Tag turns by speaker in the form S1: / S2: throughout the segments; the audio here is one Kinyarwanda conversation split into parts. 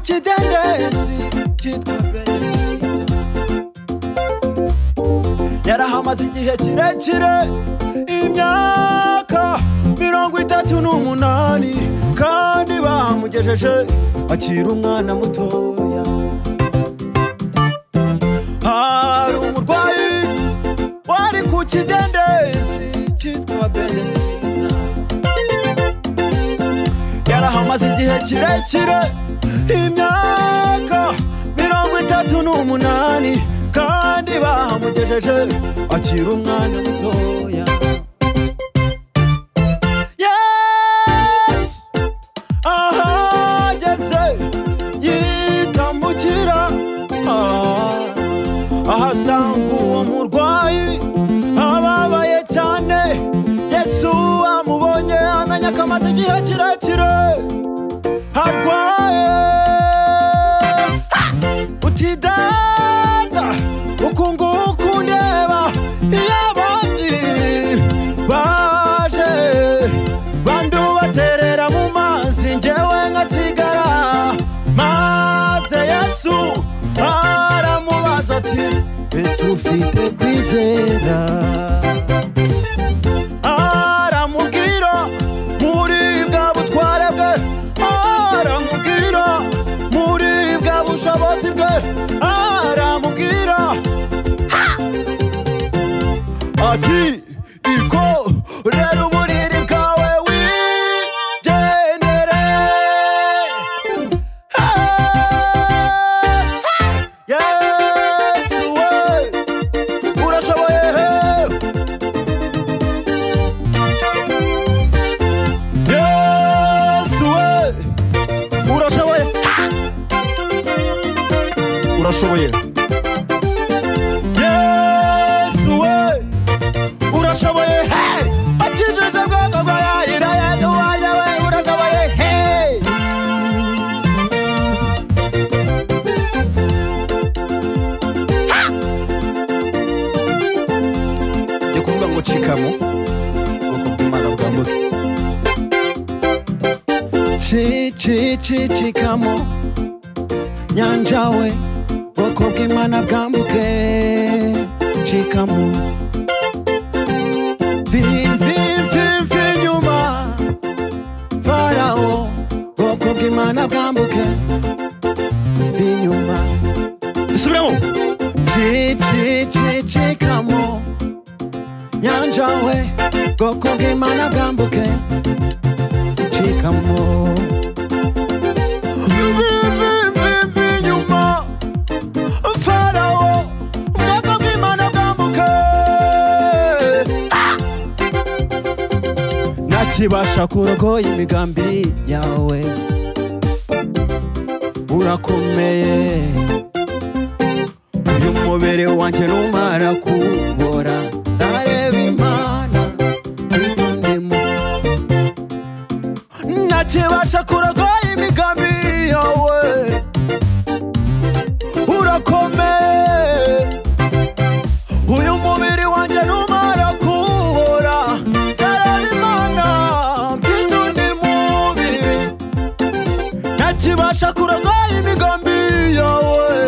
S1: kidendezi cyitwa Beresina. Yarahamaze igihe kirekire, imyaka 38, kandi bamugejeje akiri umwana mutoya. Hari umurwayi wari ku kidendezi cyitwa Beresina. Yarahamaze igihe kirekire, imyaka 38, kandi bamugejeje akiri umwana mutoya. Yes, ahageze yitambukira, ahasanga uwo murwayi ababaye cyane. Yesu amubonye amenya ko amaze igihe kirekire arwaye. Uti data, uku nguku ndeba iyo abandi baje bandubaterera mu mazi, njyewe ngasigara. Maze Yesu aramubaza ati, ese ufite kwizera? Aramubwira muri bwa butware bwe, aramubwira muri bwa bushobozi bwe, aramubwira ati, iko rero uburiri bwawe wigendere. Yesu we urashoboye. Yesu we urashoboye. Urashoboye. Yesu we urashoboye. Akijije bwoko bwa Isirayeli wanjye we urashoboye. Ndi kuvuga ngo cikamo bwoko bw'Imana bwambuke. Cikamo nyanja we bwoko bw'Imana bwambuke. Cikamo vi nyuma Farao bwoko bw'Imana bwambuke. Vi nyuma isubiremo. Cikamo nyanja we bwoko bw'Imana bwambuke. Cikamo vi nyuma Farao bwoko bw'Imana bwambuke. Nakibasha kurogoya imigambi yawe, urakomeye. Uyu mubiri wanjye numara kubora, nzareba Imana itundimo. Nakibasha kurogoya imigambi yawe, urakomeye. Uyu mubiri wanjye numara kubora, nzareba Imana mfite mubiri. Nakibasha kurogoya imigambi yawe,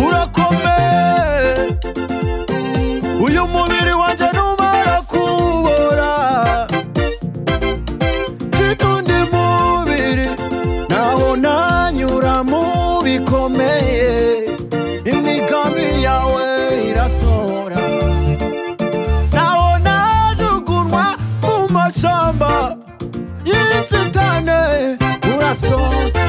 S1: urakomeye. Uyu mubiri wanjye numara kubora, mfite mubiri. Naho nanyura mu bikomeye, imigambi yawe irasohora. Naho najugunwa mu mashyamba y'inzitane, urasoza.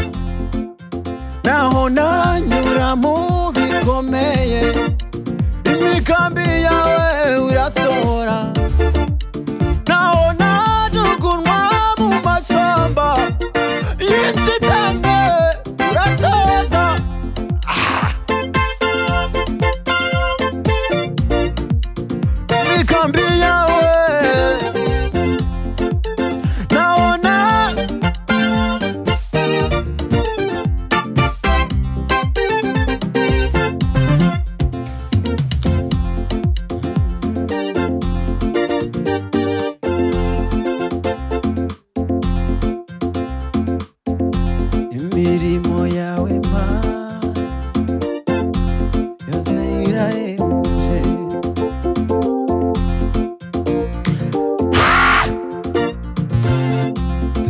S1: Naho nanyura mu bikomeye, imigambi yawe irasohora. Naho najugunwa mu mashyamba y'inzitane, urasoza. Imigambi yawe naona.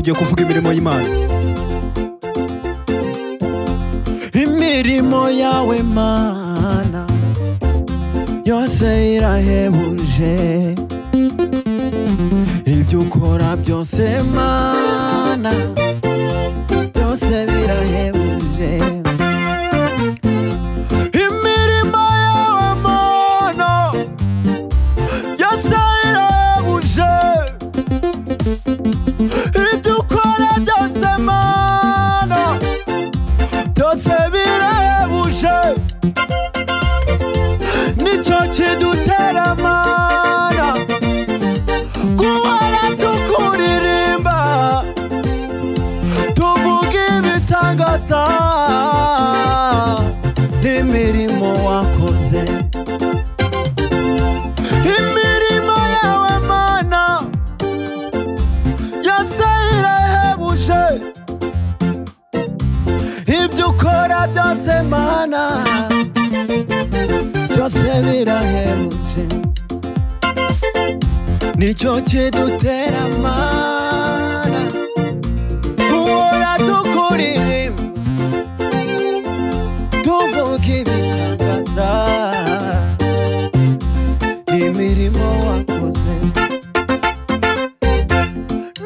S2: tugiye kuvuga imirimo y'Imana.
S1: Imirimo yawe Mana yose irahebuje, ibyo ukora byose Mana byose birahebuje. Imirimo yawe Mana yose irahebuje, ibyo ukora byose Mana byose birahebuje. Nicyo kidutera Mana guhora tukuririmba, tuvuga ibitangaza n'imirimo wakoze. Imirimo yawe Mana yose irahebuje, ibyo ukora byose Mana byose birahebuje. Nicyo kidutera Mana guhora tukuririmba, tuvuga ibitangaza n'imirimo wakoze.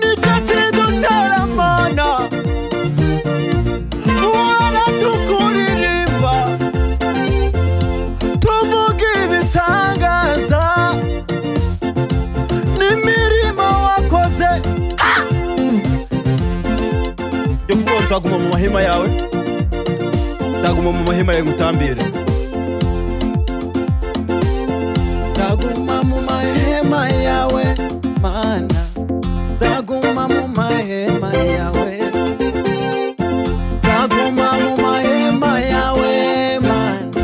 S1: Nicyo kidutera Mana guhora tukuririmba, tuvuga ibitangaza n'imirimo wakoze. Yo kuvuga nzaguma mu mahema yawe, nzaguma mu mahema yawe ngutambire, nzaguma mu mahema yawe Mana, nzaguma mu mahema yawe, nzaguma mu mahema yawe Mana,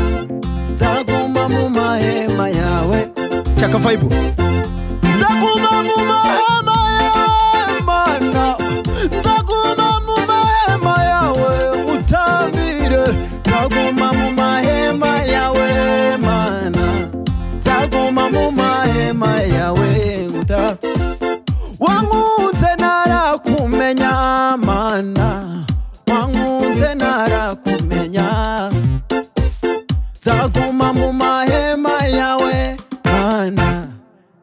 S1: nzaguma mu mahema yawe. Chaka Faibu. Nzaguma mu mahema yawe Mana, nzaguma mu mahema yawe ngutambire, nzaguma mu mahema yawe Mana, nzaguma mu mahema yawe ngutambire. Wankunze narakumenya Mana, wankunze narakumenya, nzaguma mu mahema yawe Mana,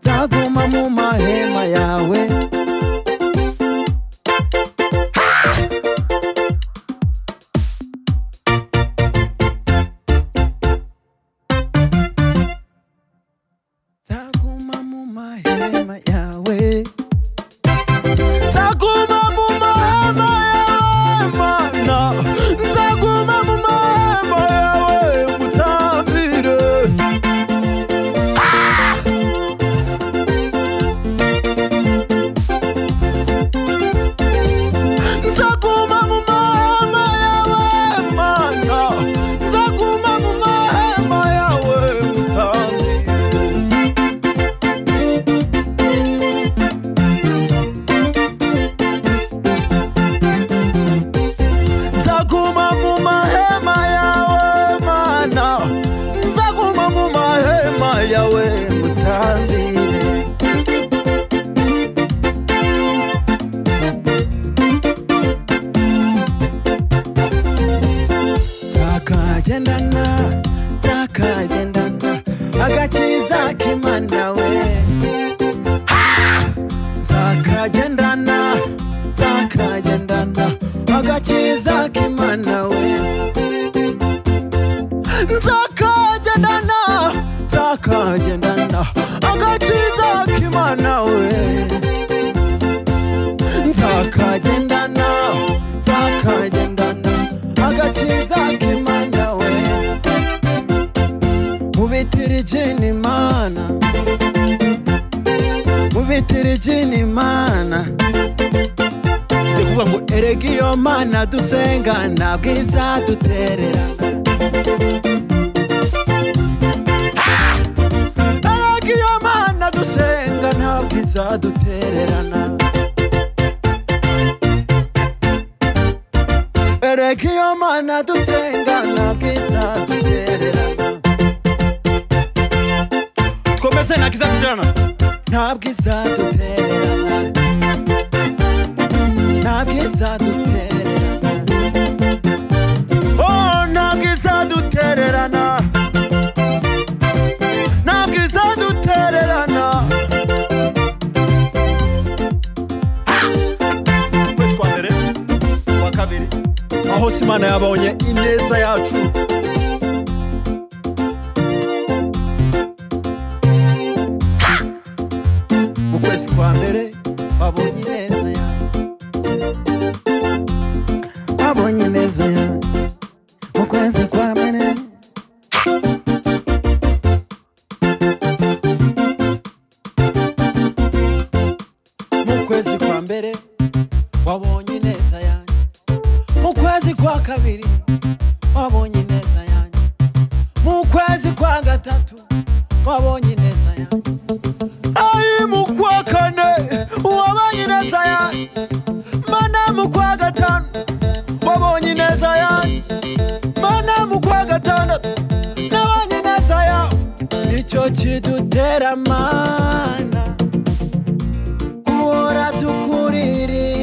S1: nzaguma mu mahema yawe. Nzaguma mu mahema yawe, nzaguma mu mahema yawe Mana, nzaguma mu mahema yawe ngutambire. Nzaguma mu mahema yawe Mana, nzaguma mu mahema yawe ngutambire. Nzaguma mu mahema yawe Mana, nzaguma mu mahema yawe ngutambire. Nzakagendana, nzakagendana agakiza k'Imana we. Nzakagendana, nzakagendana agakiza k'Imana we. Nzakagendana, nzakagendana agakiza k'Imana we. Nzakagendana, nzakagendana agakiza k'Imana we. Mubitira ijini Mana, mubitira ijini Mana. Kuvuga ngo erega iyo Mana dusenga ntabwo izadutererana. Erega iyo Mana dusenga ntabwo izadutererana. Erega iyo Mana dusenga ntabwo izadutererana. Twomeze ntabwo izadutererana, ntabwo izadutererana. izadutererana ntabwo izadutererana ukwezi kwa mbere kwa kabiri aho Imana yabonye ineza yacu ukwezi kwa mbere wabonye ineza yawe wabonye ineza yawe ukwezi kwa mbere ukwezi kwa mbere wabonye ineza yanjye ukwezi kwa kabiri wabonye ineza yanjye ukwezi kwa gatatu wabonye ineza yanjye ai mu kwa kane wabonye ineza yanjye mana mu kwa gatanu wabonye ineza yanjye mana mu kwa gatandatu nabonye ineza yawe nicyo kidutera mana guhora tukuririmbira